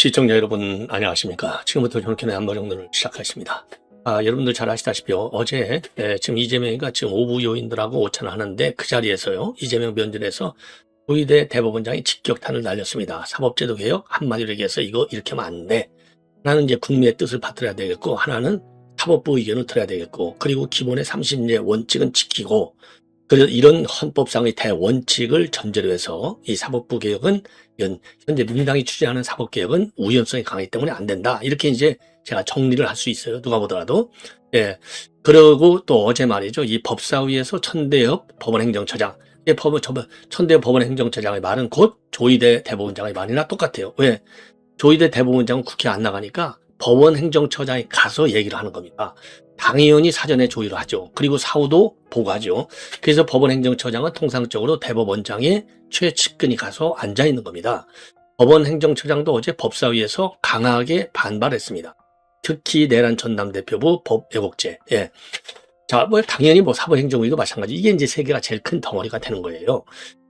시청자 여러분 안녕하십니까. 지금부터 존슨의 안보정론을 시작하겠습니다. 여러분들 잘 아시다시피 어제 지금 이재명이가 지금 오부 요인들하고 오찬을 하는데 그 자리에서요 이재명 면전에서 조희대 대법원장이 직격탄을 날렸습니다. 사법제도 개혁 한마디로 얘기해서 이거 이렇게 하면 안 돼. 하나는 이제 국민의 뜻을 받들어야 되겠고 하나는 사법부 의견을 들어야 되겠고 그리고 기본의 30년 원칙은 지키고 그래서 이런 헌법상의 대원칙을 전제로 해서 이 사법부 개혁은 현재 민주당이 추진하는 사법개혁은 우연성이 강하기 때문에 안 된다. 이렇게 이제 제가 정리를 할 수 있어요. 누가 보더라도. 예. 그러고 또 어제 말이죠. 이 법사위에서 천대엽 법원행정처장. 천대엽 법원행정처장의 말은 곧 조희대 대법원장의 말이나 똑같아요. 왜? 조희대 대법원장은 국회에 안 나가니까 법원행정처장이 가서 얘기를 하는 겁니다. 당의원이 사전에 조의를 하죠. 그리고 사후도 보고하죠. 그래서 법원행정처장은 통상적으로 대법원장의 최측근이 가서 앉아 있는 겁니다. 법원행정처장도 어제 법사위에서 강하게 반발했습니다. 특히 내란 전당대표부 법예국제. 예. 자, 당연히 사법행정위도 마찬가지. 이게 이제 세계가 제일 큰 덩어리가 되는 거예요.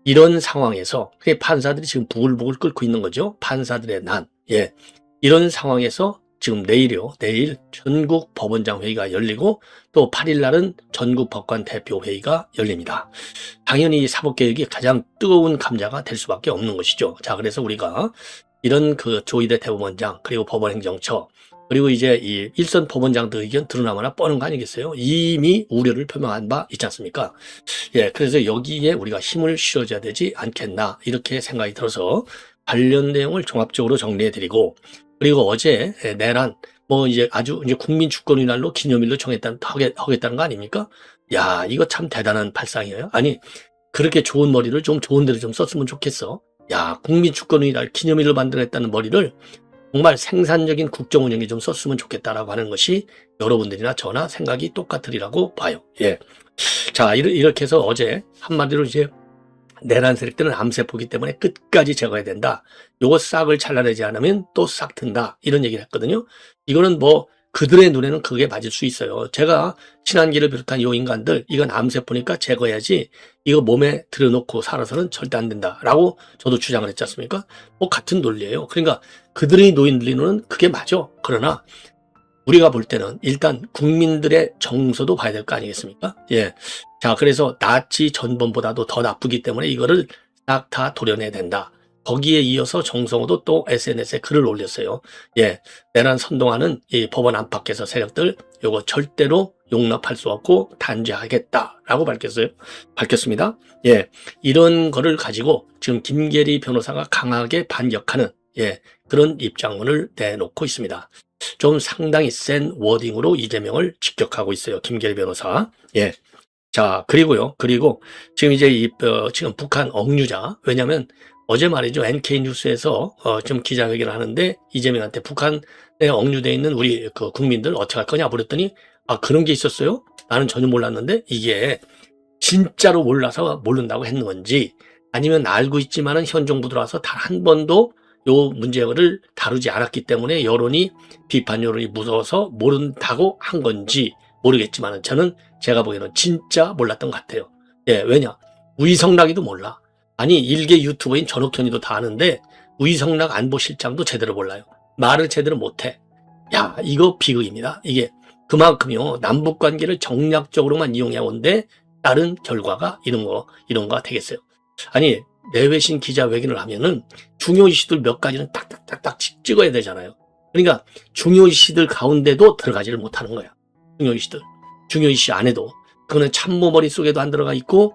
이런 상황에서 판사들이 지금 부글부글 끓고 있는 거죠. 판사들의 난. 예. 이런 상황에서 지금 내일 전국 법원장 회의가 열리고 또 8일 날은 전국 법관 대표 회의가 열립니다. 당연히 이 사법개혁이 가장 뜨거운 감자가 될 수밖에 없는 것이죠. 자, 그래서 우리가 이런 조희대 대법원장 그리고 법원행정처 그리고 이제 이 일선 법원장들 의견 드러나거나 뻔한 거 아니겠어요? 이미 우려를 표명한 바 있지 않습니까? 예, 그래서 여기에 우리가 힘을 실어줘야 되지 않겠나 이렇게 생각이 들어서 관련 내용을 종합적으로 정리해드리고 그리고 어제 내란 이제 아주 이제 국민 주권의 날로 기념일로 하겠다는 거 아닙니까? 야, 이거 참 대단한 발상이에요. 아니 그렇게 좋은 머리를 좀 좋은 데로 좀 썼으면 좋겠어. 야, 국민 주권의 날 기념일로 만들었다는 머리를 정말 생산적인 국정 운영에 좀 썼으면 좋겠다라고 하는 것이 여러분들이나 저나 생각이 똑같으리라고 봐요. 예. 자, 이렇게 해서 어제 한마디로 이제 내란 세력들은 암세포기 때문에 끝까지 제거해야 된다. 요거 싹을 잘라내지 않으면 또 싹 튼다. 이런 얘기를 했거든요. 이거는 그들의 눈에는 그게 맞을 수 있어요. 제가 친한기를 비롯한 요 인간들 이건 암세포니까 제거해야지 이거 몸에 들여놓고 살아서는 절대 안 된다라고 저도 주장을 했지 않습니까? 같은 논리예요. 그러니까 그들의 노인들의 눈은 그게 맞아. 그러나 우리가 볼 때는 일단 국민들의 정서도 봐야 될 거 아니겠습니까? 예. 자, 그래서 나치 전범보다도 더 나쁘기 때문에 이거를 딱 다 도려내야 된다. 거기에 이어서 정성호도 또 SNS에 글을 올렸어요. 예. 내란 선동하는 이 법원 안팎에서 세력들 요거 절대로 용납할 수 없고 단죄하겠다라고 밝혔습니다. 예. 이런 거를 가지고 지금 김계리 변호사가 강하게 반격하는 그런 입장문을 내놓고 있습니다. 좀 상당히 센 워딩으로 이재명을 직격하고 있어요. 김계리 변호사. 예. 자, 그리고 지금 이제 지금 북한 억류자. 왜냐면 어제 말이죠. NK뉴스에서 좀 기자회견을 하는데 이재명한테 북한에 억류되어 있는 우리 국민들 어떻게 할 거냐 물었더니 그런 게 있었어요? 나는 전혀 몰랐는데 이게 진짜로 몰라서 모른다고 했는 건지 아니면 알고 있지만은 현 정부 들어와서 단 한 번도 요 문제를 다루지 않았기 때문에 비판 여론이 무서워서 모른다고 한 건지 모르겠지만 제가 보기에는 진짜 몰랐던 것 같아요. 예, 왜냐? 우이성락이도 몰라. 아니 일개 유튜버인 전옥현이도 다 아는데 우이성락 안보실장도 제대로 몰라요. 말을 제대로 못해. 야, 이거 비극입니다. 이게 그만큼요 남북관계를 정략적으로만 이용해 온데 다른 결과가 이런 거가 되겠어요. 아니 내외신 기자회견을 하면은 중요 이슈들 몇 가지는 딱딱딱딱 찍어야 되잖아요. 그러니까 중요 이슈들 가운데도 들어가지를 못하는 거야. 중요 이슈 안에도 그거는 참모 머릿속에도 안 들어가 있고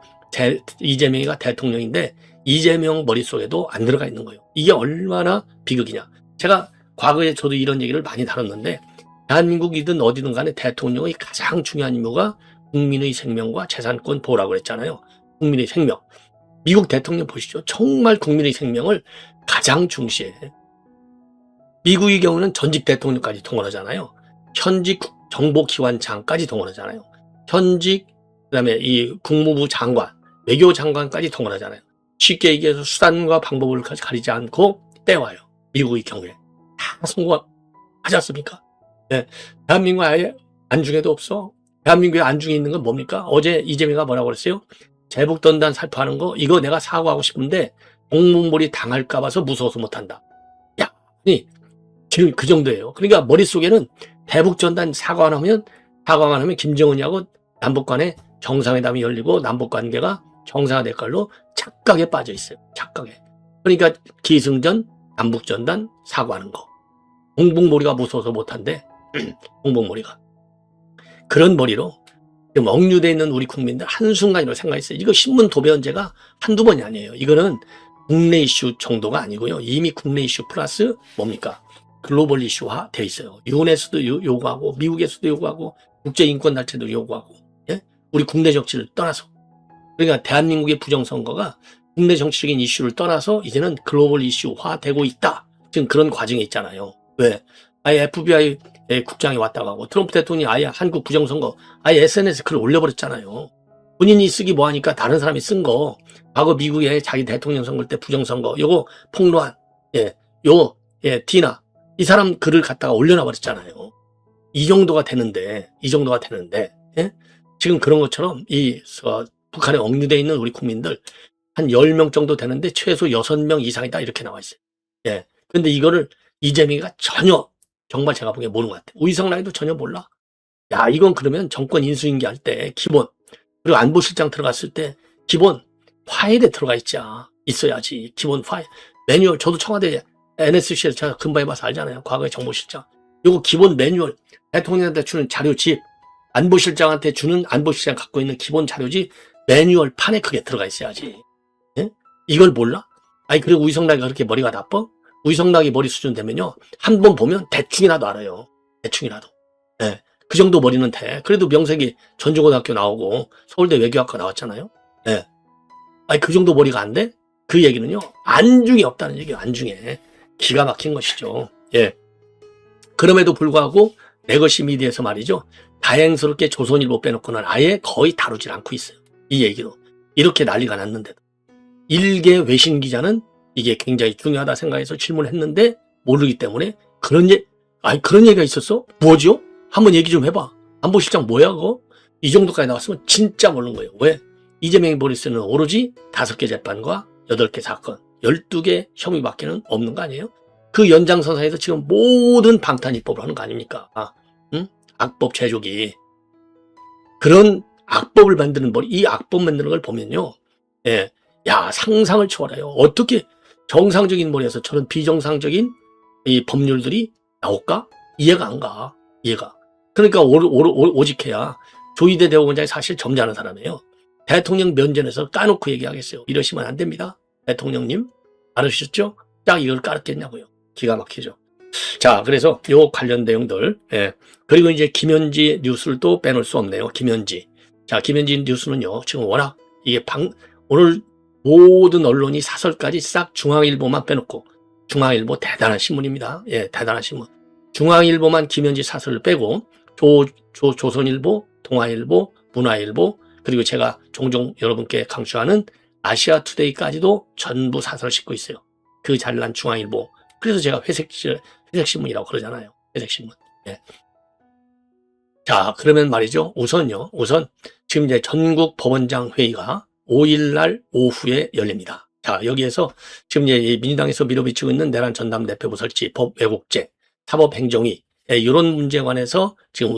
이재명이가 대통령인데 이재명 머릿속에도 안 들어가 있는 거예요. 이게 얼마나 비극이냐. 제가 과거에 저도 이런 얘기를 많이 다뤘는데 대한민국이든 어디든 간에 대통령의 가장 중요한 임무가 국민의 생명과 재산권 보호라고 그랬잖아요. 국민의 생명. 미국 대통령 보시죠. 정말 국민의 생명을 가장 중시해. 미국의 경우는 전직 대통령까지 동원하잖아요. 현직 정보기관장까지 동원하잖아요. 그다음에 이 국무부 장관, 외교장관까지 동원하잖아요. 쉽게 얘기해서 수단과 방법을 가리지 않고 떼와요. 미국의 경우에. 다 성공하지 않습니까? 네. 대한민국 아예 안중에도 없어. 대한민국에 안중에 있는 건 뭡니까? 어제 이재명이가 뭐라고 그랬어요? 제북던단 살포하는 거 이거 내가 사과하고 싶은데 공문몰이 당할까 봐서 무서워서 못한다. 야, 아니 지금 그 정도예요. 그러니까 머릿속에는 대북전단 사과만 하면 김정은이하고 남북 간에 정상회담이 열리고 남북 관계가 정상화될 걸로 착각에 빠져 있어요. 착각에. 그러니까 기승전, 남북전단 사과하는 거. 공북머리가 무서워서 못한대. 공북머리가. 그런 머리로 지금 억류되어 있는 우리 국민들 한순간이라고 생각했어요. 이거 신문 도배언제가 한두 번이 아니에요. 이거는 국내 이슈 정도가 아니고요. 이미 국내 이슈 플러스 뭡니까? 글로벌 이슈화 돼 있어요. 유엔에서도 요구하고 미국에서도 요구하고 국제인권단체도 요구하고, 예? 우리 국내 정치를 떠나서. 그러니까 대한민국의 부정선거가 국내 정치적인 이슈를 떠나서 이제는 글로벌 이슈화 되고 있다. 지금 그런 과정에 있잖아요. 왜? 아예 FBI 국장이 왔다 가고 트럼프 대통령이 아예 한국 부정선거 아예 SNS에 글을 올려버렸잖아요. 본인이 쓰기 뭐하니까 다른 사람이 쓴 거, 과거 미국의 자기 대통령 선거 때 부정선거 요거 폭로한 디나 이 사람 글을 갖다가 올려놔버렸잖아요. 이 정도가 되는데 예? 지금 그런 것처럼 북한에 억류되어 있는 우리 국민들 한 10명 정도 되는데 최소 6명 이상이다 이렇게 나와 있어요. 예. 근데 이거를 이재명이가 전혀 정말 제가 보기에 모르는 것 같아요. 우이성라이도 전혀 몰라. 야, 이건 그러면 정권 인수인계 할 때 기본, 그리고 안보실장 들어갔을 때 기본 파일에 들어가 있어야지. 기본 파일. 매뉴얼, 저도 청와대 NSC에서 제가 근무해 봐서 알잖아요. 과거의 정보실장. 요거 기본 매뉴얼, 대통령한테 주는 자료집, 안보실장한테 주는 안보실장 갖고 있는 기본 자료집, 매뉴얼 판에 그게 들어가 있어야지. 예? 이걸 몰라? 아니, 그리고 우이성락이가 그렇게 머리가 나빠? 우이성락이 머리 수준 되면요. 한 번 보면 대충이라도 알아요. 대충이라도. 예. 그 정도 머리는 돼. 그래도 명색이 전주고등학교 나오고 서울대 외교학과 나왔잖아요. 예. 아니, 그 정도 머리가 안 돼? 그 얘기는요. 안중에 없다는 얘기예요. 안중에. 기가 막힌 것이죠. 예. 그럼에도 불구하고 레거시 미디어에서 말이죠. 다행스럽게 조선일보 빼놓고는 아예 거의 다루질 않고 있어요. 이 얘기로. 이렇게 난리가 났는데도. 일개 외신 기자는 이게 굉장히 중요하다 생각해서 질문했는데 모르기 때문에 그런 얘기가 있었어? 뭐죠? 한번 얘기 좀 해봐. 안보실장 뭐야 그거? 이 정도까지 나왔으면 진짜 모르는 거예요. 왜? 이재명이 머릿속에는 오로지 5개 재판과 8개 사건, 12개 혐의밖에는 없는 거 아니에요? 그 연장선상에서 지금 모든 방탄 입법을 하는 거 아닙니까? 응? 악법 제조기. 그런 악법을 만드는 이 악법 만드는 걸 보면요. 예. 야, 상상을 초월해요. 어떻게 정상적인 머리에서 저런 비정상적인 이 법률들이 나올까? 이해가 안 가. 이해가. 그러니까 오직해야 조희대 대법원장이 사실 점잖은 사람이에요. 대통령 면전에서 까놓고 얘기하겠어요. 이러시면 안 됩니다. 대통령님. 알으셨죠? 딱 이걸 깔았겠냐고요. 기가 막히죠. 자, 그래서 요 관련 내용들. 예. 그리고 이제 김현지 뉴스를 또 빼놓을 수 없네요. 김현지. 자, 김현지 뉴스는요. 지금 워낙 이게 오늘 모든 언론이 사설까지 싹 중앙일보만 빼놓고, 중앙일보 대단한 신문입니다. 예, 대단한 신문. 중앙일보만 김현지 사설을 빼고 조선일보, 동아일보, 문화일보, 그리고 제가 종종 여러분께 강조하는 아시아투데이까지도 전부 사설을 싣고 있어요. 그 잘난 중앙일보. 그래서 제가 회색신문이라고 그러잖아요. 회색신문. 예. 자, 그러면 말이죠. 우선 지금 이제 전국 법원장 회의가 5일날 오후에 열립니다. 자, 여기에서 지금 이제 민주당에서 밀어붙이고 있는 내란 전담대표부 설치, 법 왜곡죄, 사법행정위, 이런 문제에 관해서 지금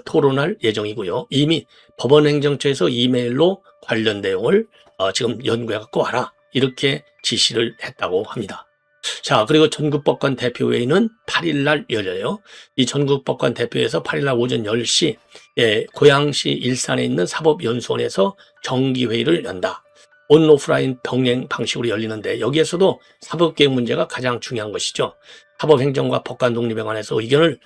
토론할 예정이고요. 이미 법원행정처에서 이메일로 관련 내용을 지금 연구해갖고 와라. 이렇게 지시를 했다고 합니다. 자, 그리고 전국법관 대표회의는 8일날 열려요. 이 전국법관 대표회에서 8일날 오전 10시 고양시 일산에 있는 사법연수원에서 정기회의를 연다. 온오프라인 병행 방식으로 열리는데 여기에서도 사법개혁 문제가 가장 중요한 것이죠. 사법행정과 법관 독립에 관해서 의견을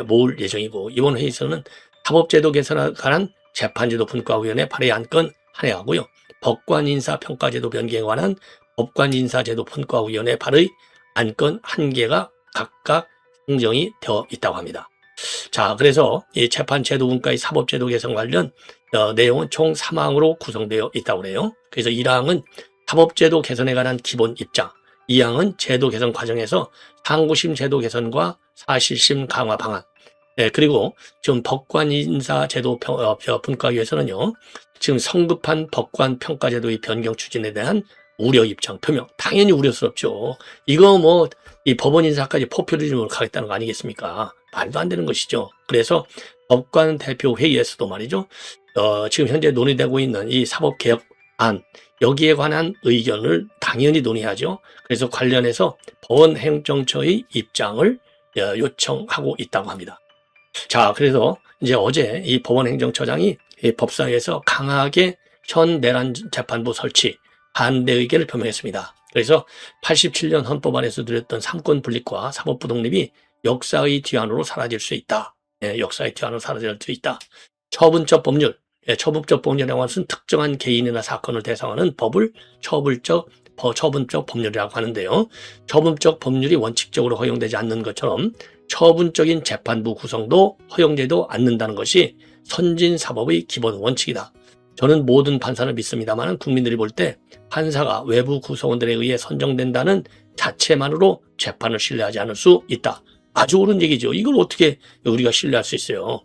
모을 예정이고 이번 회의에서는 사법제도 개선에 관한 재판제도 분과위원회 발의 안건 한 회하고요. 법관인사평가제도 변경에 관한 법관인사제도 분과위원회 발의 안건 1개가 각각 상정이 되어 있다고 합니다. 자, 그래서 이 재판제도 분과의 사법제도 개선 관련 내용은 총 3항으로 구성되어 있다고 그래요. 그래서 1항은 사법제도 개선에 관한 기본 입장, 2항은 제도 개선 과정에서 상고심 제도 개선과 사실심 강화 방안, 그리고 지금 법관인사제도 분과위에서는요, 지금 성급한 법관 평가제도의 변경 추진에 대한 우려 입장 표명. 당연히 우려스럽죠. 이거 뭐 이 법원 인사까지 포퓰리즘으로 가겠다는 거 아니겠습니까? 말도 안 되는 것이죠. 그래서 법관 대표 회의에서도 말이죠. 지금 현재 논의되고 있는 이 사법개혁안 여기에 관한 의견을 당연히 논의하죠. 그래서 관련해서 법원 행정처의 입장을 요청하고 있다고 합니다. 자, 그래서 이제 어제 이 법원 행정처장이 이 법사위에서 강하게 현 내란 재판부 설치 반대 의견을 표명했습니다. 그래서 87년 헌법안에서 누렸던 삼권 분립과 사법부 독립이 역사의 뒤안으로 사라질 수 있다. 역사의 뒤안으로 사라질 수 있다. 처분적 법률, 처분적 법률이라고 하는 것은 특정한 개인이나 사건을 대상하는 법을 처분적 법률이라고 하는데요. 처분적 법률이 원칙적으로 허용되지 않는 것처럼 처분적인 재판부 구성도 허용되도 않는다는 것이 선진사법의 기본 원칙이다. 저는 모든 판사를 믿습니다만 국민들이 볼 때 판사가 외부 구성원들에 의해 선정된다는 자체만으로 재판을 신뢰하지 않을 수 있다. 아주 옳은 얘기죠. 이걸 어떻게 우리가 신뢰할 수 있어요.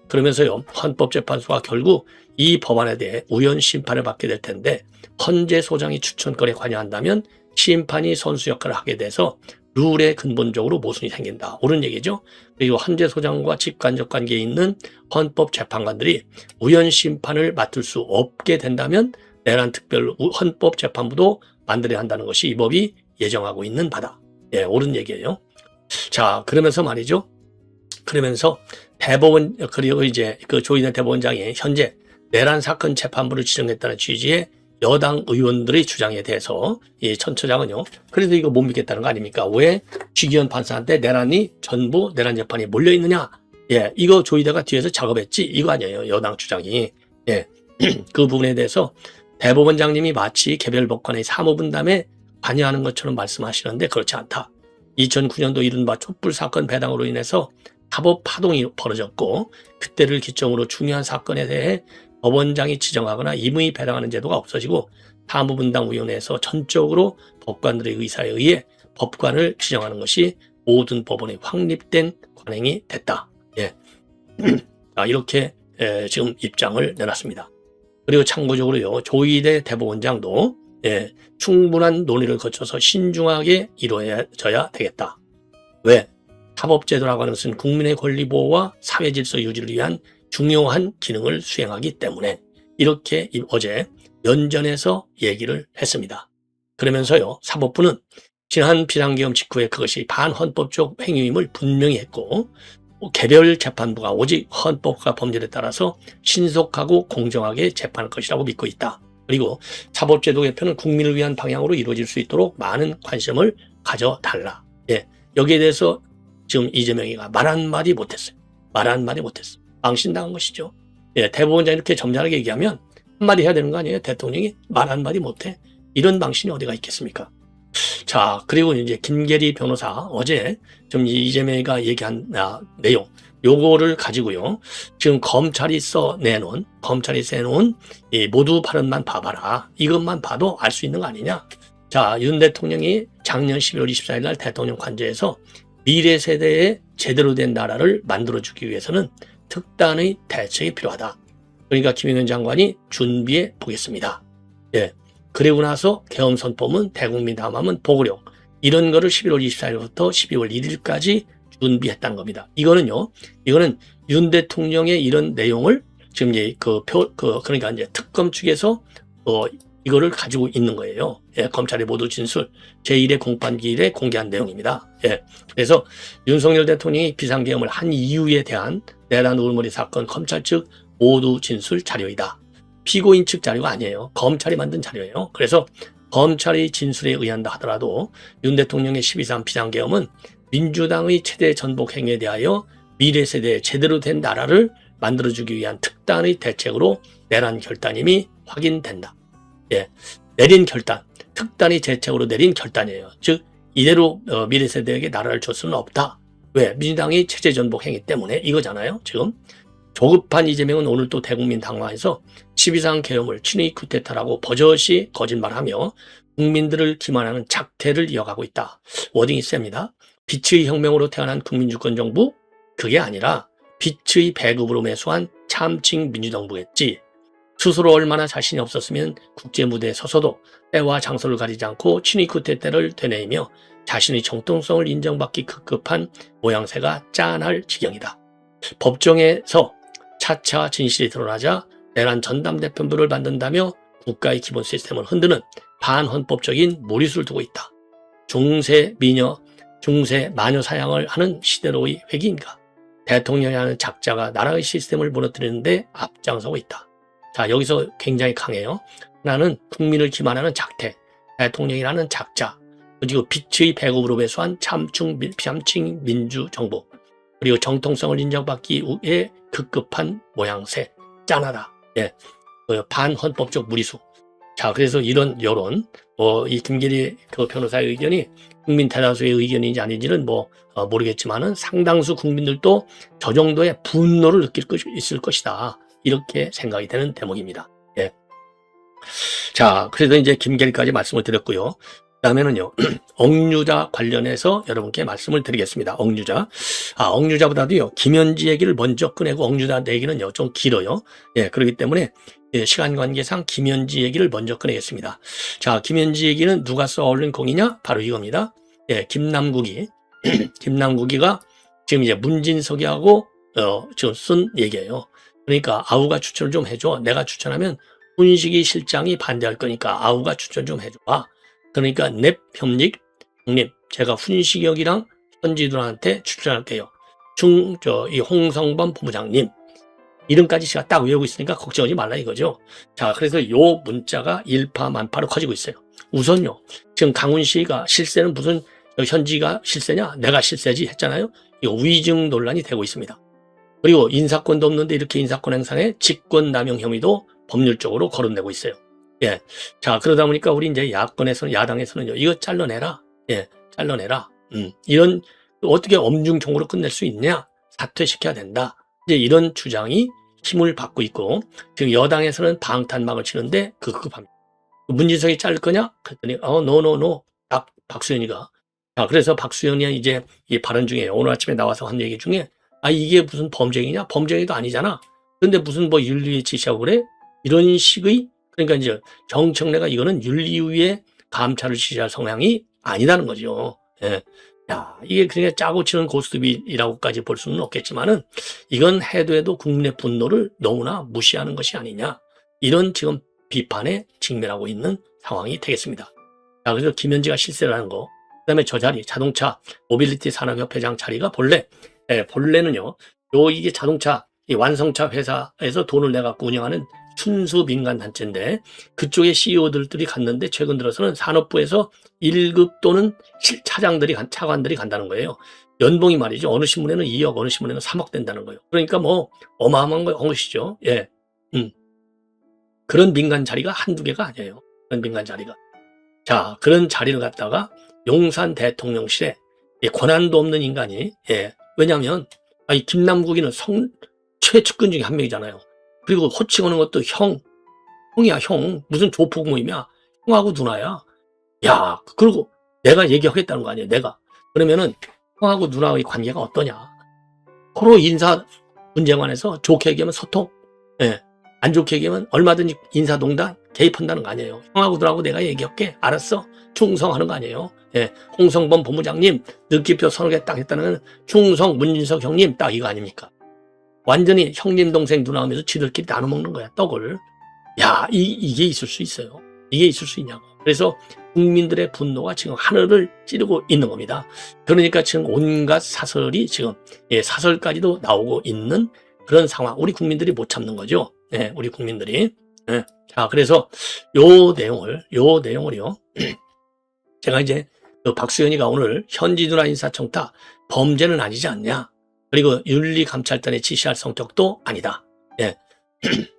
그러면서요, 헌법재판소가 결국 이 법안에 대해 우연 심판을 받게 될 텐데 헌재 소장이 추천권에 관여한다면 심판이 선수 역할을 하게 돼서 룰에 근본적으로 모순이 생긴다. 옳은 얘기죠. 그리고 헌재 소장과 직간접 관계에 있는 헌법재판관들이 우연 심판을 맡을 수 없게 된다면 내란 특별 헌법재판부도 만들어야 한다는 것이 이 법이 예정하고 있는 바다. 옳은 얘기예요. 자, 그러면서 말이죠. 그러면서 대법원, 그리고 이제 그 조인혜 대법원장이 현재 내란 사건 재판부를 지정했다는 취지의 여당 의원들의 주장에 대해서 이 천 처장은요, 그래도 이거 못 믿겠다는 거 아닙니까? 왜 주기현 판사한테 내란이 전부 내란 재판이 몰려 있느냐? 이거 조이대가 뒤에서 작업했지? 이거 아니에요. 여당 주장이. 그 부분에 대해서 대법원장님이 마치 개별 법관의 사무분담에 관여하는 것처럼 말씀하시는데 그렇지 않다. 2009년도 이른바 촛불 사건 배당으로 인해서 사법 파동이 벌어졌고 그때를 기점으로 중요한 사건에 대해 법원장이 지정하거나 임의 배당하는 제도가 없어지고 사무분담위원회에서 전적으로 법관들의 의사에 의해 법관을 지정하는 것이 모든 법원에 확립된 관행이 됐다. 이렇게 지금 입장을 내놨습니다. 그리고 참고적으로요, 조이대 대법원장도 충분한 논의를 거쳐서 신중하게 이루어져야 되겠다. 왜? 사법제도라고 하는 것은 국민의 권리 보호와 사회 질서 유지를 위한 중요한 기능을 수행하기 때문에 이렇게 어제 연전해서 얘기를 했습니다. 그러면서요, 사법부는 지난 비상계엄 직후에 그것이 반헌법적 행위임을 분명히 했고 개별 재판부가 오직 헌법과 법률에 따라서 신속하고 공정하게 재판할 것이라고 믿고 있다. 그리고 사법제도 개편은 국민을 위한 방향으로 이루어질 수 있도록 많은 관심을 가져달라. 여기에 대해서 지금 이재명이가 말 한마디 못했어요. 말 한마디 못했어. 망신당한 것이죠. 대법원장이 이렇게 점잖하게 얘기하면 한마디 해야 되는 거 아니에요? 대통령이 말 한마디 못해. 이런 망신이 어디가 있겠습니까? 자, 그리고 이제 김계리 변호사 어제 좀 이재명이가 얘기한 내용 요거를 가지고요. 지금 검찰이 써내놓은 이 모두 발언만 봐봐라. 이것만 봐도 알 수 있는 거 아니냐. 자, 윤 대통령이 작년 11월 24일 날 대통령 관저에서 미래 세대에 제대로 된 나라를 만들어주기 위해서는 특단의 대책이 필요하다. 그러니까 김영현 장관이 준비해 보겠습니다. 그리고 나서 계엄 선포문, 대국민 담화문, 보고록 이런 거를 11월 24일부터 12월 1일까지 준비했다는 겁니다. 이거는 윤 대통령의 이런 내용을 지금 이제 그러니까 이제 특검 측에서 이거를 가지고 있는 거예요. 검찰의 모두 진술 제1회 공판기일에 공개한 내용입니다. 그래서 윤석열 대통령이 비상계엄을 한 이유에 대한 내란 우물머리 사건 검찰 측 모두 진술 자료이다. 피고인 측 자료가 아니에요. 검찰이 만든 자료예요. 그래서 검찰의 진술에 의한다 하더라도 윤 대통령의 12.3 비상계엄은 민주당의 최대 전복 행위에 대하여 미래 세대에 제대로 된 나라를 만들어주기 위한 특단의 대책으로 내란 결단임이 확인된다. 내린 결단, 특단의 대책으로 내린 결단이에요. 즉 이대로 미래 세대에게 나라를 줄 수는 없다. 왜? 민주당의 체제 전복 행위 때문에 이거잖아요. 지금 조급한 이재명은 오늘 또 대국민 당화에서 12.3 계엄을 친위 쿠데타라고 버젓이 거짓말하며 국민들을 기만하는 작태를 이어가고 있다. 워딩이 셉니다. 빛의 혁명으로 태어난 국민주권정부? 그게 아니라 빛의 배급으로 매수한 참칭 민주정부겠지. 스스로 얼마나 자신이 없었으면 국제 무대에 서서도 때와 장소를 가리지 않고 친위 쿠데타를 되뇌이며 자신의 정통성을 인정받기 급급한 모양새가 짠할 지경이다. 법정에서 차차 진실이 드러나자 내란 전담대표부를 만든다며 국가의 기본 시스템을 흔드는 반헌법적인 무리수를 두고 있다. 중세 마녀 사냥을 하는 시대로의 회기인가? 대통령이 하는 작자가 나라의 시스템을 무너뜨리는데 앞장서고 있다. 자, 여기서 굉장히 강해요. 하나는 국민을 기만하는 작태, 대통령이라는 작자, 그리고 빛의 배급으로 배수한 참칭 민주정부, 그리고 정통성을 인정받기 위해 급급한 모양새, 짠하다. 예, 반헌법적 무리수. 자, 그래서 이런 여론, 이 김계리 그 변호사의 의견이 국민 대다수의 의견인지 아닌지는 모르겠지만은 상당수 국민들도 저 정도의 분노를 느낄 있을 것이다. 이렇게 생각이 되는 대목입니다. 예. 자, 그래서 이제 김계리까지 말씀을 드렸고요. 그 다음에는요, 억류자 관련해서 여러분께 말씀을 드리겠습니다. 억류자. 억류자보다도요, 김현지 얘기를 먼저 꺼내고 억류자 얘기는요, 좀 길어요. 예, 그렇기 때문에 시간 관계상 김현지 얘기를 먼저 꺼내겠습니다. 자, 김현지 얘기는 누가 써올린 공이냐? 바로 이겁니다. 예, 김남국이가 지금 이제 문진석이하고 지금 쓴 얘기예요. 그러니까 아우가 추천을 좀 해줘. 내가 추천하면 훈식이 실장이 반대할 거니까 아우가 추천 좀 해줘. 그러니까 넵 형님, 제가 훈식이 형이랑 현지들한테 추천할게요. 이 홍성범 본부장님. 이름까지 제가 딱 외우고 있으니까 걱정하지 말라 이거죠. 자, 그래서 요 문자가 일파만파로 커지고 있어요. 우선요, 지금 강훈식이가 실세는 무슨 현지가 실세냐? 내가 실세지 했잖아요. 이거 위증 논란이 되고 있습니다. 그리고 인사권도 없는데 이렇게 인사권 행사에 직권남용 혐의도 법률적으로 거론되고 있어요. 예. 자, 그러다 보니까 우리 이제 야당에서는요, 이거 잘라내라. 예, 잘라내라. 이런, 어떻게 엄중형으로 끝낼 수 있냐? 사퇴시켜야 된다. 이제 이런 주장이 힘을 받고 있고, 지금 여당에서는 방탄막을 치는데 급급합니다. 문진석이 자를 거냐? 그랬더니, 노. 딱 박수현이가. 자, 그래서 박수현이 이제 이 발언 중에 오늘 아침에 나와서 한 얘기 중에, 이게 무슨 범죄이냐? 범죄도 아니잖아. 근데 무슨 윤리에 지시하고 그래? 이런 식의, 그러니까 이제 정청래가 이거는 윤리위에 감찰을 지시할 성향이 아니라는 거죠. 예. 야, 이게 그냥 짜고 치는 고스톱이라고까지 볼 수는 없겠지만은 이건 해도 국민의 분노를 너무나 무시하는 것이 아니냐. 이런 지금 비판에 직면하고 있는 상황이 되겠습니다. 자, 그래서 김현지가 실세를 하는 거. 그 다음에 저 자리, 자동차 모빌리티 산업협회장 자리가 본래는요, 이게 자동차, 이 완성차 회사에서 돈을 내갖고 운영하는 순수 민간 단체인데 그쪽에 CEO들이 갔는데 최근 들어서는 산업부에서 1급 또는 차관들이 간다는 거예요. 연봉이 말이죠. 어느 신문에는 2억, 어느 신문에는 3억 된다는 거예요. 그러니까 어마어마한 것이죠. 예. 그런 민간 자리가 한두 개가 아니에요. 그런 민간 자리가. 자, 그런 자리를 갖다가 용산 대통령실에 권한도 없는 인간이, 예. 왜냐하면 이 김남국이는 최측근 중에 한 명이잖아요. 그리고 호칭하는 것도 형이야, 형. 무슨 조폭모임이야. 형하고 누나야. 야, 그리고 내가 얘기하겠다는 거 아니에요, 내가. 그러면은 형하고 누나의 관계가 어떠냐. 서로 인사 문제에 관해서 좋게 얘기하면 소통, 예. 안 좋게 얘기하면 얼마든지 인사동단 개입한다는 거 아니에요. 형하고 누나하고 내가 얘기할게. 알았어. 충성하는 거 아니에요. 예. 홍성범 본부장님, 느낌표 서너 개 딱 했다는 충성 문진석 형님 딱 이거 아닙니까? 완전히 형님, 동생, 누나 하면서 지들끼리 나눠 먹는 거야, 떡을. 야, 이게 있을 수 있어요. 이게 있을 수 있냐고. 그래서 국민들의 분노가 지금 하늘을 찌르고 있는 겁니다. 그러니까 지금 온갖 사설이 지금, 사설까지도 나오고 있는 그런 상황. 우리 국민들이 못 참는 거죠. 예, 우리 국민들이. 예. 자, 그래서 요 내용을요. 제가 이제 박수현이가 오늘 현지누나 인사청탁 범죄는 아니지 않냐. 그리고 윤리감찰단에 지시할 성격도 아니다. 예.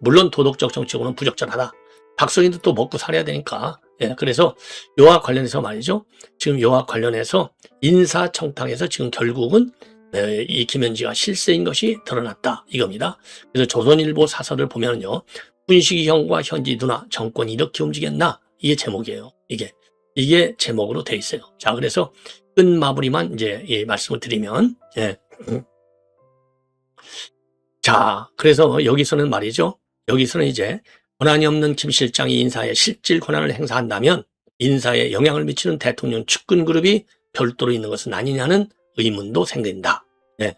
물론 도덕적 정치고는 부적절하다. 박수현이도 또 먹고 살아야 되니까. 예. 그래서 요와 관련해서 말이죠. 지금 요와 관련해서 인사청탁에서 지금 결국은 이 김현지가 실세인 것이 드러났다. 이겁니다. 그래서 조선일보 사설을 보면요. 훈식이 형과 현지 누나 정권이 이렇게 움직였나? 이게 제목이에요. 이게 제목으로 돼 있어요. 자, 그래서 끝 마무리만 이제 말씀을 드리면, 예. 자, 그래서 여기서는 말이죠. 여기서는 이제 권한이 없는 김 실장이 인사에 실질 권한을 행사한다면 인사에 영향을 미치는 대통령 측근 그룹이 별도로 있는 것은 아니냐는 의문도 생긴다. 네.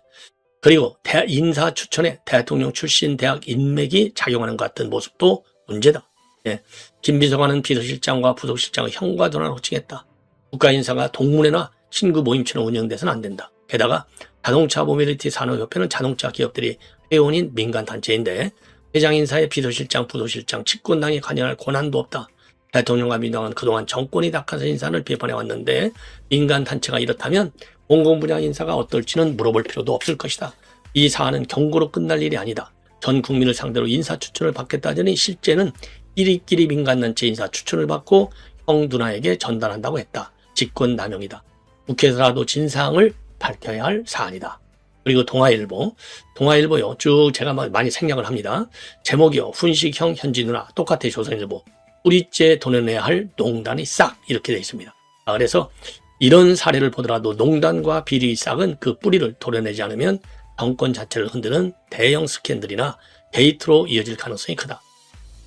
그리고 인사 추천에 대통령 출신 대학 인맥이 작용하는 것 같은 모습도 문제다. 네. 김 비서관은 비서실장과 부서실장의 형과 도난을 호칭했다. 국가인사가 동문회나 친구 모임처럼 운영돼서는 안 된다. 게다가 자동차 모빌리티 산업협회는 자동차 기업들이 회원인 민간단체인데 회장 인사에 비서실장, 부서실장, 집권당이 관여할 권한도 없다. 대통령과 민주당은 그동안 정권이 닥쳐서 인사를 비판해왔는데 민간단체가 이렇다면 공공분야 인사가 어떨지는 물어볼 필요도 없을 것이다. 이 사안은 경고로 끝날 일이 아니다. 전 국민을 상대로 인사 추천을 받겠다더니 실제는 이리끼리 민간단체 인사 추천을 받고 형 누나에게 전달한다고 했다. 직권남용이다. 국회에서라도 진상을 밝혀야 할 사안이다. 그리고 동아일보요. 쭉 제가 많이 생략을 합니다. 제목이요. 훈식형 현지 누나 똑같아 조선일보. 뿌리째 도려내야 할 농단이 싹 이렇게 되어 있습니다. 그래서 이런 사례를 보더라도 농단과 비리의 싹은 그 뿌리를 도려내지 않으면 정권 자체를 흔드는 대형 스캔들이나 게이트로 이어질 가능성이 크다.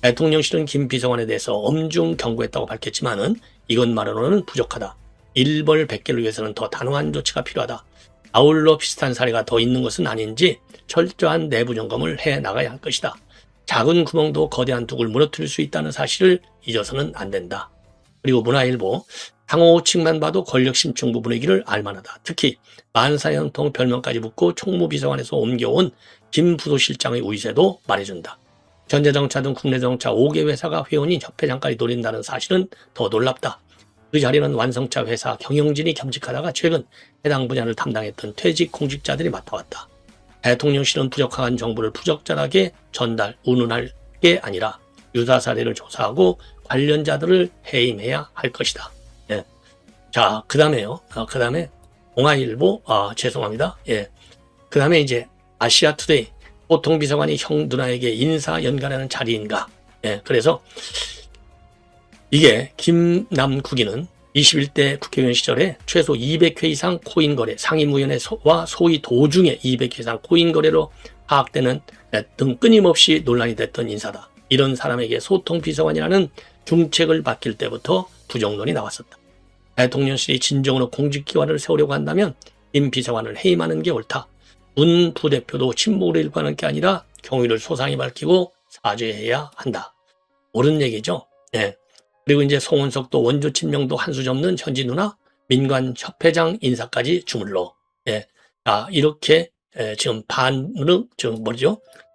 대통령실은 김 비서관에 대해서 엄중 경고했다고 밝혔지만은 이것만으로는 부족하다. 일벌백계를 위해서는 더 단호한 조치가 필요하다. 아울러 비슷한 사례가 더 있는 것은 아닌지 철저한 내부 점검을 해 나가야 할 것이다. 작은 구멍도 거대한 둑을 무너뜨릴 수 있다는 사실을 잊어서는 안 된다. 그리고 문화일보, 상호칭만 봐도 권력 심층부 분위기를 알만하다. 특히 만사형통 별명까지 붙고 총무비서관에서 옮겨온 김 부서실장의 우위세도 말해준다. 현대자동차 등 국내 자동차 5개 회사가 회원인 협회장까지 노린다는 사실은 더 놀랍다. 그 자리는 완성차 회사 경영진이 겸직하다가 최근 해당 분야를 담당했던 퇴직 공직자들이 맡아왔다. 대통령실은 부적합한 정보를 부적절하게 전달, 운운할 게 아니라 유사 사례를 조사하고 관련자들을 해임해야 할 것이다. 예. 자, 그 다음에요. 그 다음에 동아일보, 죄송합니다. 예. 그 다음에 이제 아시아투데이, 보통 비서관이 형 누나에게 인사 연관하는 자리인가. 예. 그래서 이게 김남국이는 21대 국회의원 시절에 최소 200회 이상 코인 거래, 상임위원회와 소위 도중에 200회 이상 코인 거래로 파악되는 등 끊임없이 논란이 됐던 인사다. 이런 사람에게 소통비서관이라는 중책을 맡길 때부터 부정론이 나왔었다. 대통령실이 진정으로 공직기관을 세우려고 한다면 임 비서관을 해임하는 게 옳다. 문 부대표도 침묵을 일관하는 게 아니라 경위를 소상히 밝히고 사죄해야 한다. 옳은 얘기죠. 예. 그리고 이제 송원석도 원조 친명도 한 수 접는 현지 누나, 민관협회장 인사까지 주물러. 예. 이렇게 지금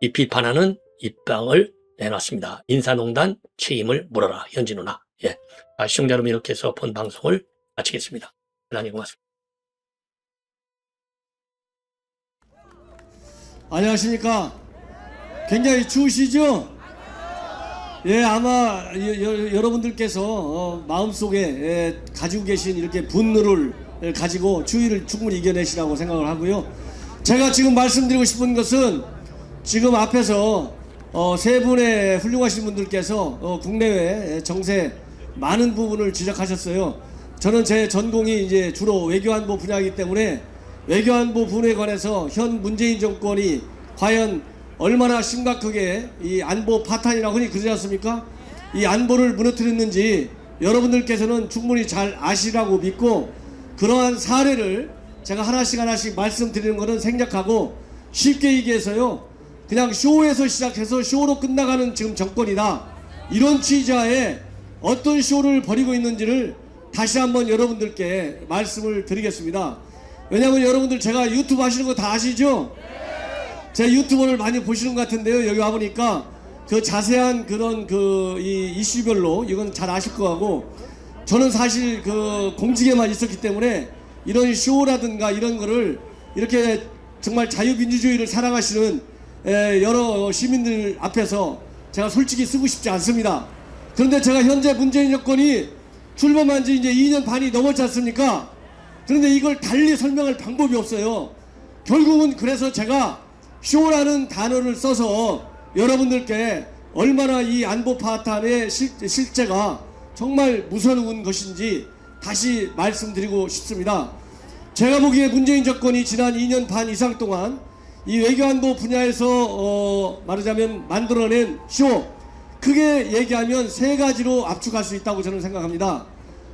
이 비판하는 입장을 내놨습니다. 인사농단 책임을 물어라, 현지 누나. 예. 시청자 여러분, 이렇게 해서 본 방송을 마치겠습니다. 대단히 고맙습니다. 안녕하십니까. 굉장히 추우시죠? 예, 아마 여러분들께서 마음속에 가지고 계신 이렇게 분노를 가지고 추위를 충분히 이겨내시라고 생각을 하고요. 제가 지금 말씀드리고 싶은 것은 지금 앞에서 세 분의 훌륭하신 분들께서 국내외 정세 많은 부분을 지적하셨어요. 저는 제 전공이 이제 주로 외교안보 분야이기 때문에 외교안보 부분에 관해서 현 문재인 정권이 과연 얼마나 심각하게 이 안보 파탄이라고 흔히 그러지 않습니까? 이 안보를 무너뜨렸는지 여러분들께서는 충분히 잘 아시라고 믿고, 그러한 사례를 제가 하나씩 말씀드리는 것은 생략하고, 쉽게 얘기해서요, 그냥 쇼에서 시작해서 쇼로 끝나가는 지금 정권이다, 이런 취지하에 어떤 쇼를 벌이고 있는지를 다시 한번 여러분들께 말씀을 드리겠습니다. 왜냐하면 여러분들 제가 유튜브 하시는 거 다 아시죠? 제 유튜브를 많이 보시는 것 같은데요. 여기 와보니까 그 자세한 그런 이 이슈별로 이건 잘 아실 거 같고, 저는 사실 그 공직에만 있었기 때문에 이런 쇼라든가 이런 거를 이렇게 정말 자유민주주의를 사랑하시는 여러 시민들 앞에서 제가 솔직히 쓰고 싶지 않습니다. 그런데 제가 현재 문재인 정권이 출범한 지 이제 2년 반이 넘었지 않습니까? 그런데 이걸 달리 설명할 방법이 없어요. 결국은 그래서 제가 쇼라는 단어를 써서 여러분들께 얼마나 이 안보 파탄의 실제가 정말 무서운 것인지 다시 말씀드리고 싶습니다. 제가 보기에 문재인 정권이 지난 2년 반 이상 동안 이 외교안보 분야에서 말하자면 만들어낸 쇼, 크게 얘기하면 세 가지로 압축할 수 있다고 저는 생각합니다.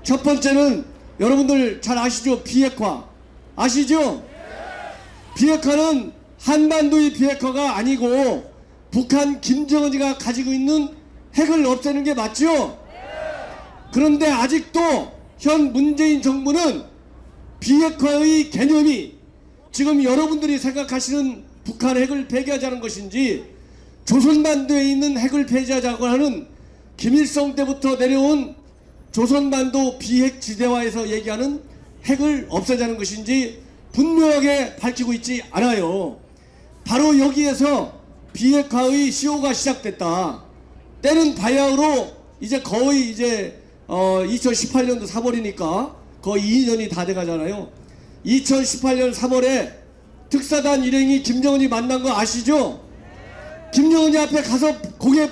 첫 번째는 여러분들 잘 아시죠? 비핵화. 아시죠? 비핵화는 한반도의 비핵화가 아니고 북한 김정은이가 가지고 있는 핵을 없애는 게 맞죠? 그런데 아직도 현 문재인 정부는 비핵화의 개념이 지금 여러분들이 생각하시는 북한 핵을 폐기하자는 것인지 조선반도에 있는 핵을 폐지하자고 하는 김일성 때부터 내려온 조선반도 비핵지대화에서 얘기하는 핵을 없애자는 것인지 분명하게 밝히고 있지 않아요. 바로 여기에서 비핵화의 시효가 시작됐다. 때는 바야흐로 이제 거의 2018년도 3월이니까 거의 2년이 다 돼가잖아요. 2018년 3월에 특사단 일행이 김정은이 만난 거 아시죠? 김정은이 앞에 가서 고개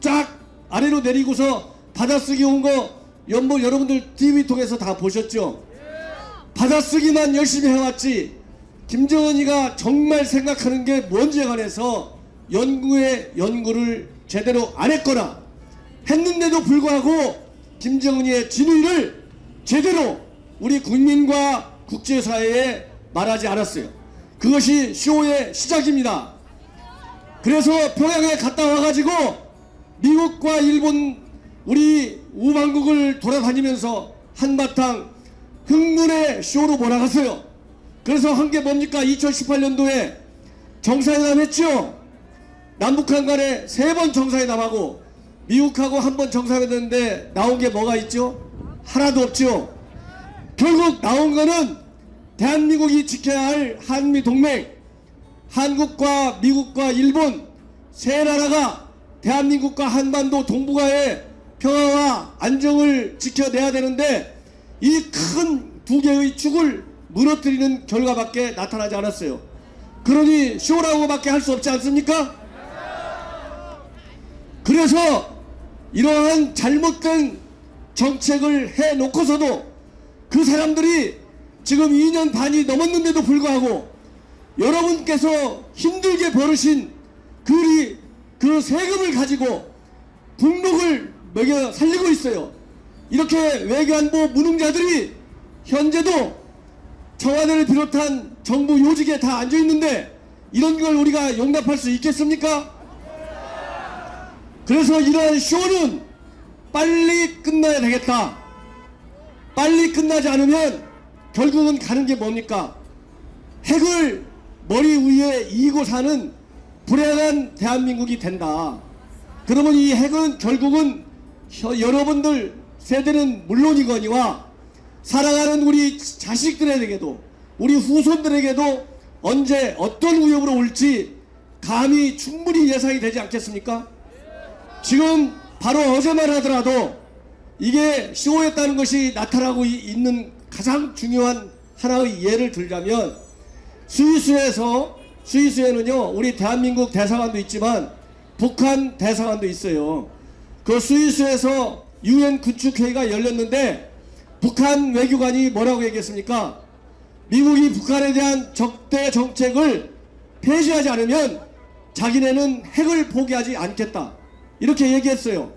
쫙 아래로 내리고서 받아쓰기 온 거 여러분들 TV 통해서 다 보셨죠? 받아쓰기만 열심히 해왔지 김정은이가 정말 생각하는 게 뭔지에 관해서 연구를 제대로 안 했거나 했는데도 불구하고 김정은이의 진위를 제대로 우리 국민과 국제사회에 말하지 않았어요. 그것이 쇼의 시작입니다. 그래서 평양에 갔다 와가지고 미국과 일본 우리 우방국을 돌아다니면서 한바탕 흥분의 쇼로 몰아갔어요. 그래서 한 게 뭡니까? 2018년도에 정상회담 했죠? 남북한 간에 3번 정상회담하고 미국하고 한 번 정상회담 했는데 나온 게 뭐가 있죠? 하나도 없죠? 결국 나온 거는 대한민국이 지켜야 할 한미동맹, 한국과 미국과 일본 세 나라가 대한민국과 한반도 동북아의 평화와 안정을 지켜내야 되는데 이 큰 두 개의 축을 무너뜨리는 결과밖에 나타나지 않았어요. 그러니 쇼라고밖에 할 수 없지 않습니까? 그래서 이러한 잘못된 정책을 해놓고서도 그 사람들이 지금 2년 반이 넘었는데도 불구하고 여러분께서 힘들게 벌으신 그 세금을 가지고 국목을 먹여 살리고 있어요. 이렇게 외교안보 무능자들이 현재도 청와대를 비롯한 정부 요직에 다 앉아있는데 이런 걸 우리가 용납할 수 있겠습니까? 그래서 이러한 쇼는 빨리 끝나야 되겠다. 빨리 끝나지 않으면 결국은 가는 게 뭡니까? 핵을 머리 위에 이고 사는 불행한 대한민국이 된다. 그러면 이 핵은 결국은 여러분들 세대는 물론이거니와 살아가는 우리 자식들에게도 우리 후손들에게도 언제 어떤 위협으로 올지 감히 충분히 예상이 되지 않겠습니까? 지금 바로 어제만 하더라도 이게 쇼였다는 것이 나타나고 있는 가장 중요한 하나의 예를 들자면 스위스에는요 우리 대한민국 대사관도 있지만 북한 대사관도 있어요. 그 스위스에서 UN 군축회의가 열렸는데 북한 외교관이 뭐라고 얘기했습니까? 미국이 북한에 대한 적대 정책을 폐지하지 않으면 자기네는 핵을 포기하지 않겠다. 이렇게 얘기했어요.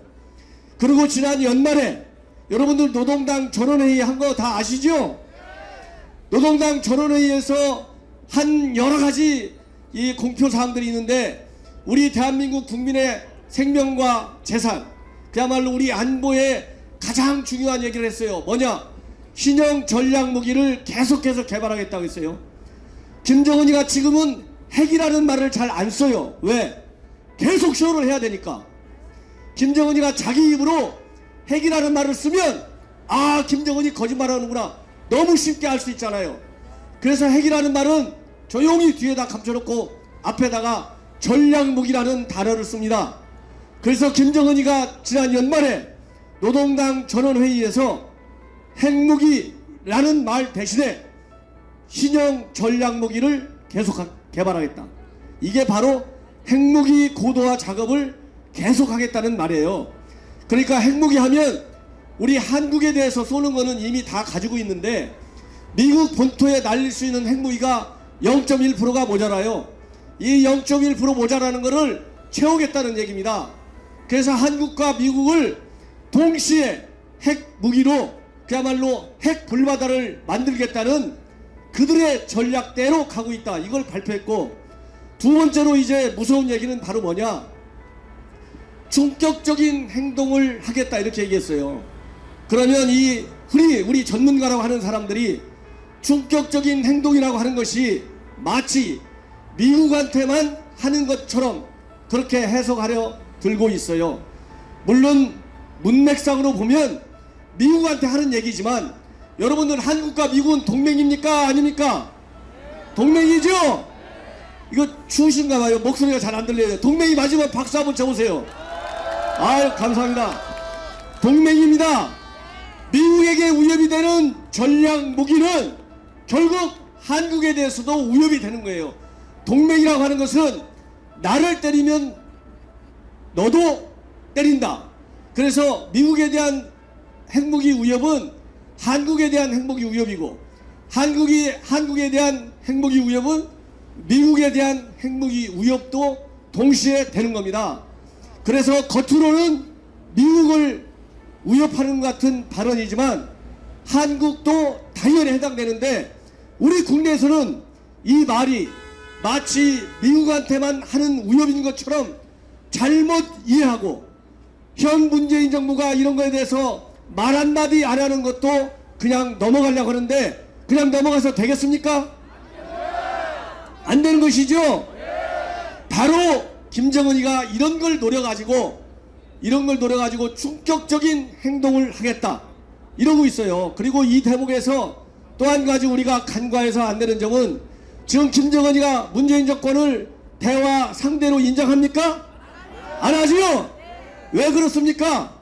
그리고 지난 연말에 여러분들 노동당 전원회의 한 거 다 아시죠? 노동당 전원회의에서 한 여러 가지 이 공표사항들이 있는데 우리 대한민국 국민의 생명과 재산 그야말로 우리 안보에 가장 중요한 얘기를 했어요. 뭐냐? 신형 전략무기를 계속해서 개발하겠다고 했어요. 김정은이가 지금은 핵이라는 말을 잘 안 써요. 왜? 계속 쇼를 해야 되니까. 김정은이가 자기 입으로 핵이라는 말을 쓰면 아 김정은이 거짓말하는구나 너무 쉽게 알 수 있잖아요. 그래서 핵이라는 말은 조용히 뒤에다 감춰놓고 앞에다가 전략무기라는 단어를 씁니다. 그래서 김정은이가 지난 연말에 노동당 전원회의에서 핵무기라는 말 대신에 신형 전략무기를 계속 개발하겠다. 이게 바로 핵무기 고도화 작업을 계속하겠다는 말이에요. 그러니까 핵무기 하면 우리 한국에 대해서 쏘는 거는 이미 다 가지고 있는데 미국 본토에 날릴 수 있는 핵무기가 0.1%가 모자라요. 이 0.1% 모자라는 거를 채우겠다는 얘기입니다. 그래서 한국과 미국을 동시에 핵 무기로 그야말로 핵 불바다를 만들겠다는 그들의 전략대로 가고 있다. 이걸 발표했고, 두 번째로 이제 무서운 얘기는 바로 뭐냐? 충격적인 행동을 하겠다 이렇게 얘기했어요. 그러면 이 흔히 우리 전문가라고 하는 사람들이 충격적인 행동이라고 하는 것이 마치 미국한테만 하는 것처럼 그렇게 해석하려 들고 있어요. 물론 문맥상으로 보면 미국한테 하는 얘기지만, 여러분들 한국과 미국은 동맹입니까? 아닙니까? 동맹이죠? 이거 추우신가 봐요. 목소리가 잘 안 들려요. 동맹이 맞으면 박수 한번 쳐보세요. 아유, 감사합니다. 동맹입니다. 미국에게 위협이 되는 전략 무기는 결국 한국에 대해서도 위협이 되는 거예요. 동맹이라고 하는 것은 나를 때리면 너도 때린다. 그래서 미국에 대한 핵무기 위협은 한국에 대한 핵무기 위협이고, 한국에 대한 핵무기 위협은 미국에 대한 핵무기 위협도 동시에 되는 겁니다. 그래서 겉으로는 미국을 위협하는 것 같은 발언이지만 한국도 당연히 해당되는데, 우리 국내에서는 이 말이 마치 미국한테만 하는 위협인 것처럼 잘못 이해하고, 현 문재인 정부가 이런 거에 대해서 말 한마디 안 하는 것도 그냥 넘어가려고 하는데, 그냥 넘어가서 되겠습니까? 안 되는 것이죠. 바로 김정은이가 이런 걸 노려가지고 충격적인 행동을 하겠다 이러고 있어요. 그리고 이 대목에서 또 한 가지 우리가 간과해서 안 되는 점은, 지금 김정은이가 문재인 정권을 대화 상대로 인정합니까? 안 하지요? 왜 그렇습니까?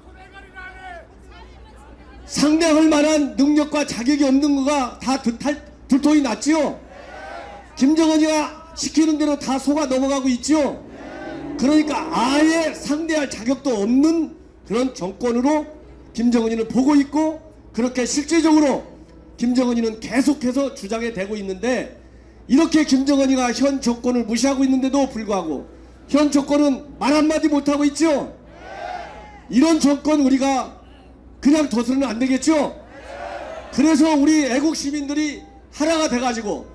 상대할 만한 능력과 자격이 없는 거가 다 들통이 났지요? 김정은이가 시키는 대로 다 속아 넘어가고 있죠? 그러니까 아예 상대할 자격도 없는 그런 정권으로 김정은이는 보고 있고, 그렇게 실제적으로 김정은이는 계속해서 주장해 대고 있는데, 이렇게 김정은이가 현 정권을 무시하고 있는데도 불구하고 현 정권은 말 한마디 못하고 있죠? 이런 정권 우리가 그냥 둬서는 안 되겠죠? 그래서 우리 애국 시민들이 하나가 돼가지고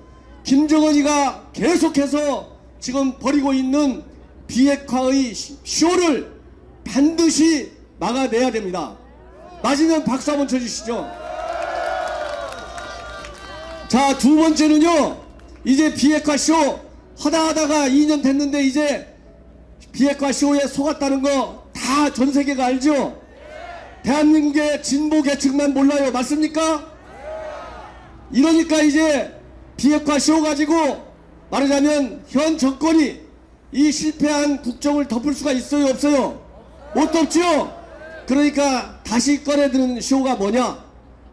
김정은이가 계속해서 지금 벌이고 있는 비핵화의 쇼를 반드시 막아내야 됩니다. 맞으면 박수 한번 쳐주시죠. 자, 두 번째는요, 이제 비핵화 쇼 하다가 2년 됐는데 이제 비핵화 쇼에 속았다는 거 다 전 세계가 알죠? 대한민국의 진보 계층만 몰라요. 맞습니까? 이러니까 이제 비핵화 쇼 가지고 말하자면 현 정권이 이 실패한 국정을 덮을 수가 있어요, 없어요? 못 덮죠? 그러니까 다시 꺼내드는 쇼가 뭐냐?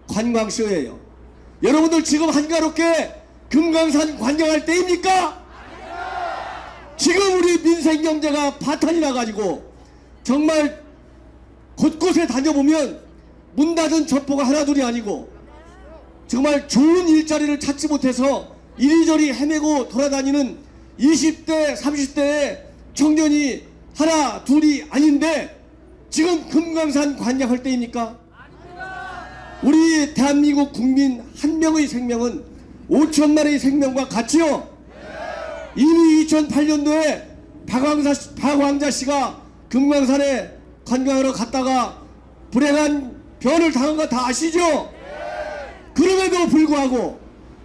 관광쇼예요. 여러분들 지금 한가롭게 금강산 관광할 때입니까? 지금 우리 민생경제가 파탄이 나가지고 정말 곳곳에 다녀보면 문 닫은 점포가 하나둘이 아니고 정말 좋은 일자리를 찾지 못해서 이리저리 헤매고 돌아다니는 20대 30대의 청년이 하나 둘이 아닌데 지금 금강산 관광할 때입니까? 우리 대한민국 국민 한 명의 생명은 5천만의 생명과 같지요. 이미 2008년도에 박광자 씨가 금강산에 관광하러 갔다가 불행한 변을 당한 거 다 아시죠? 그럼에도 불구하고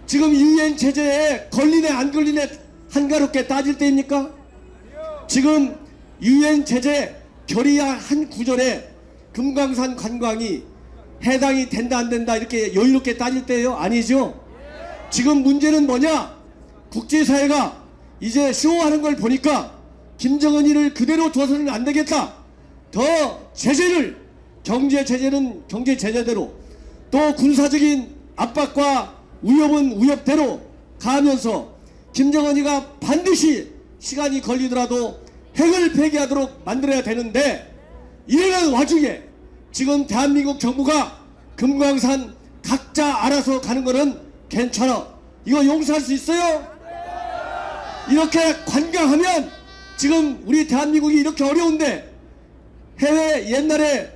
지금 유엔 제재에 걸리네 안 걸리네 한가롭게 따질 때입니까? 지금 유엔 제재 결의안 한 구절에 금강산 관광이 해당이 된다 안 된다 이렇게 여유롭게 따질 때예요? 아니죠? 지금 문제는 뭐냐? 국제사회가 이제 쇼하는 걸 보니까 김정은이를 그대로 둬서는 안 되겠다. 더 제재를, 경제 제재는 경제 제재대로, 또 군사적인 압박과 위협은 위협대로 가면서 김정은이가 반드시 시간이 걸리더라도 핵을 폐기하도록 만들어야 되는데, 이러는 와중에 지금 대한민국 정부가 금강산 각자 알아서 가는 거는 괜찮아, 이거 용서할 수 있어요? 이렇게 관광하면 지금 우리 대한민국이 이렇게 어려운데 해외 옛날에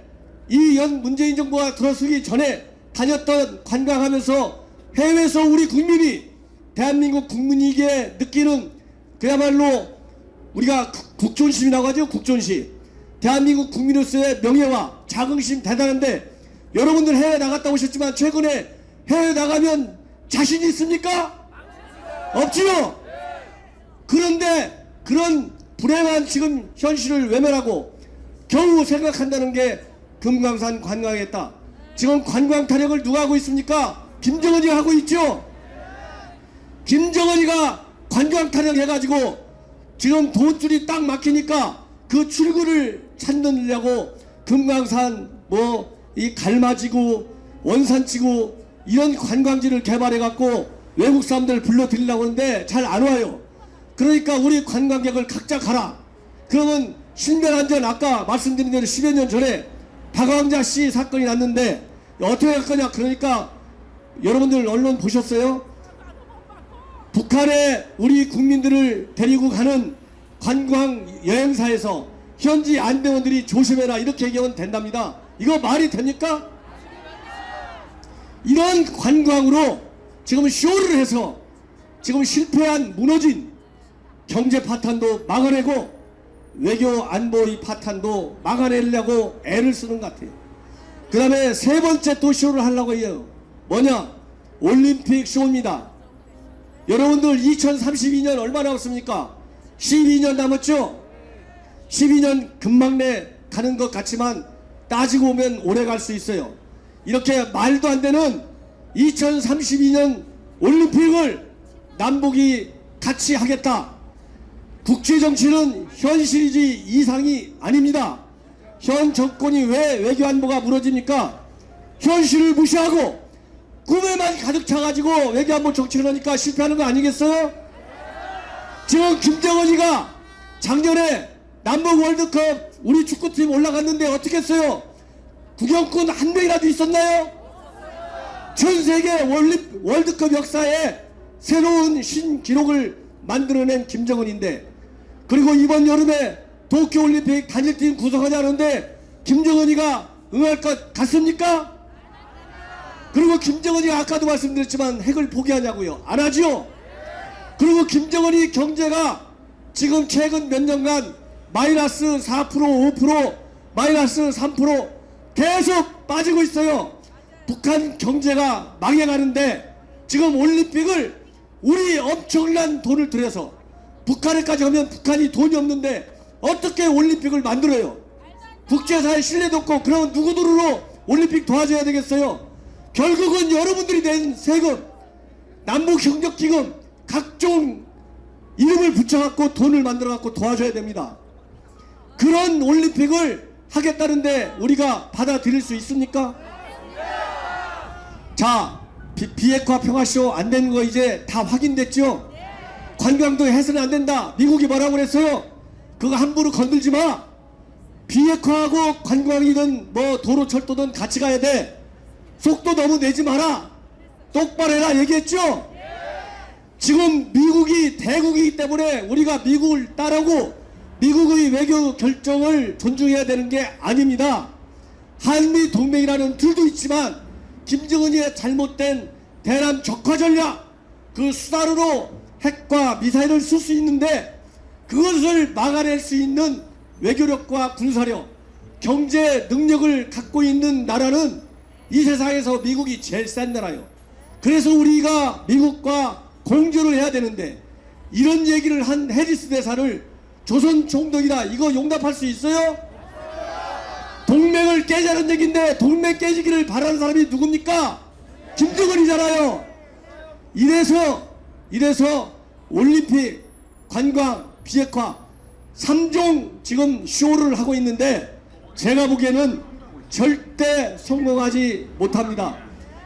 이 문재인 정부가 들어서기 전에 다녔던 관광하면서 해외에서 우리 국민이 대한민국 국민이기에 느끼는 그야말로 우리가 국존심이라고 하죠. 국존심. 대한민국 국민으로서의 명예와 자긍심 대단한데 여러분들 해외 나갔다 오셨지만 최근에 해외 나가면 자신 있습니까? 없지요. 그런데 그런 불행한 지금 현실을 외면하고 겨우 생각한다는 게 금강산 관광했다. 지금 관광 타령을 누가 하고 있습니까? 김정은이가 하고 있죠. 김정은이가 관광 타령 해가지고 지금 돈줄이 딱 막히니까 그 출구를 찾느냐고 금강산 이 갈마지구 원산지구 이런 관광지를 개발해갖고 외국 사람들 불러들이려고 하는데 잘 안 와요. 그러니까 우리 관광객을 각자 가라. 그러면 신변안전 아까 말씀드린 대로 10여 년 전에 박왕자 씨 사건이 났는데 어떻게 할 거냐. 그러니까 여러분들 언론 보셨어요? 북한에 우리 국민들을 데리고 가는 관광 여행사에서 현지 안대원들이 조심해라 이렇게 얘기하면 된답니다. 이거 말이 됩니까? 이런 관광으로 지금 쇼를 해서 지금 실패한 무너진 경제 파탄도 막아내고 외교 안보의 파탄도 막아내려고 애를 쓰는 것 같아요. 그 다음에 세 번째 또 쇼를 하려고 해요. 뭐냐? 올림픽 쇼입니다. 여러분들 2032년 얼마 남았습니까? 12년 남았죠? 12년 금방 내 가는 것 같지만 따지고 보면 오래 갈 수 있어요. 이렇게 말도 안 되는 2032년 올림픽을 남북이 같이 하겠다. 국제정치는 현실이지 이상이 아닙니다. 현 정권이 왜 외교안보가 무너집니까? 현실을 무시하고 꿈에만 가득 차가지고 외교안보 정치를 하니까 실패하는 거 아니겠어요? 지금 김정은이가 작년에 남북 월드컵 우리 축구팀 올라갔는데 어떻게 했어요? 구경꾼 한 명이라도 있었나요? 전 세계 월드컵 역사에 새로운 신기록을 만들어낸 김정은인데, 그리고 이번 여름에 도쿄올림픽 단일팀 구성하자는데 김정은이가 응할 것 같습니까? 그리고 김정은이가 아까도 말씀드렸지만 핵을 포기하냐고요? 안 하지요? 그리고 김정은이 경제가 지금 최근 몇 년간 마이너스 4%, 5%, 마이너스 3% 계속 빠지고 있어요. 북한 경제가 망해가는데 지금 올림픽을 우리 엄청난 돈을 들여서 북한에까지 가면 북한이 돈이 없는데 어떻게 올림픽을 만들어요? 국제사회 신뢰도 없고. 그러면 누구 돈으로 올림픽 도와줘야 되겠어요? 결국은 여러분들이 낸 세금, 남북협력기금 각종 이름을 붙여갖고 돈을 만들어갖고 도와줘야 됩니다. 그런 올림픽을 하겠다는데 우리가 받아들일 수 있습니까? 자, 비핵화 평화쇼 안 되는 거 이제 다 확인됐죠? 관광도 해서는 안 된다. 미국이 뭐라고 그랬어요? 그거 함부로 건들지 마. 비핵화하고 관광이든 도로 철도든 같이 가야 돼. 속도 너무 내지 마라. 똑바로 해라 얘기했죠? 지금 미국이 대국이기 때문에 우리가 미국을 따르고 미국의 외교 결정을 존중해야 되는 게 아닙니다. 한미 동맹이라는 틀도 있지만 김정은이의 잘못된 대남 적화 전략, 그 수단으로 핵과 미사일을 쓸 수 있는데 그것을 막아낼 수 있는 외교력과 군사력, 경제 능력을 갖고 있는 나라는 이 세상에서 미국이 제일 센 나라요. 그래서 우리가 미국과 공조를 해야 되는데 이런 얘기를 한 해리스 대사를 조선 총독이다 이거 용납할 수 있어요? 동맹을 깨자는 얘기인데 동맹 깨지기를 바라는 사람이 누굽니까? 김정은이잖아요. 이래서 올림픽, 관광, 비핵화 3종 지금 쇼를 하고 있는데 제가 보기에는 절대 성공하지 못합니다.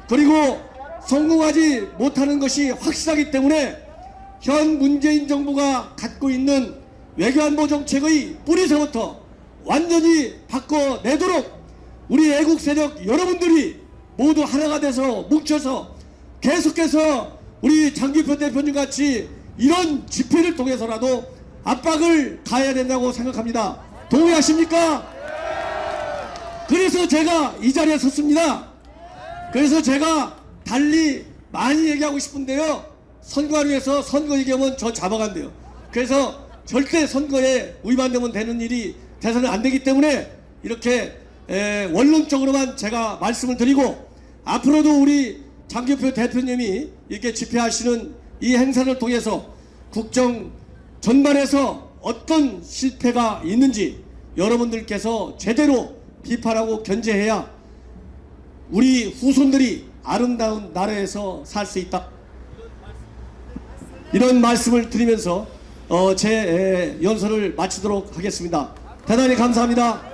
그리고 성공하지 못하는 것이 확실하기 때문에 현 문재인 정부가 갖고 있는 외교안보 정책의 뿌리서부터 완전히 바꿔내도록 우리 애국 세력 여러분들이 모두 하나가 돼서 뭉쳐서 계속해서 우리 장기표 대표님 같이 이런 집회를 통해서라도 압박을 가해야 된다고 생각합니다. 동의하십니까? 그래서 제가 이 자리에 섰습니다. 그래서 제가 달리 많이 얘기하고 싶은데요. 선관위에서 선거 얘기하면 저 잡아간대요. 그래서 절대 선거에 위반되면 되는 일이 돼서는 안 되기 때문에 이렇게 원론적으로만 제가 말씀을 드리고, 앞으로도 우리 장기표 대표님이 이렇게 집회하시는 이 행사를 통해서 국정 전반에서 어떤 실패가 있는지 여러분들께서 제대로 비판하고 견제해야 우리 후손들이 아름다운 나라에서 살 수 있다. 이런 말씀을 드리면서 제 연설을 마치도록 하겠습니다. 대단히 감사합니다.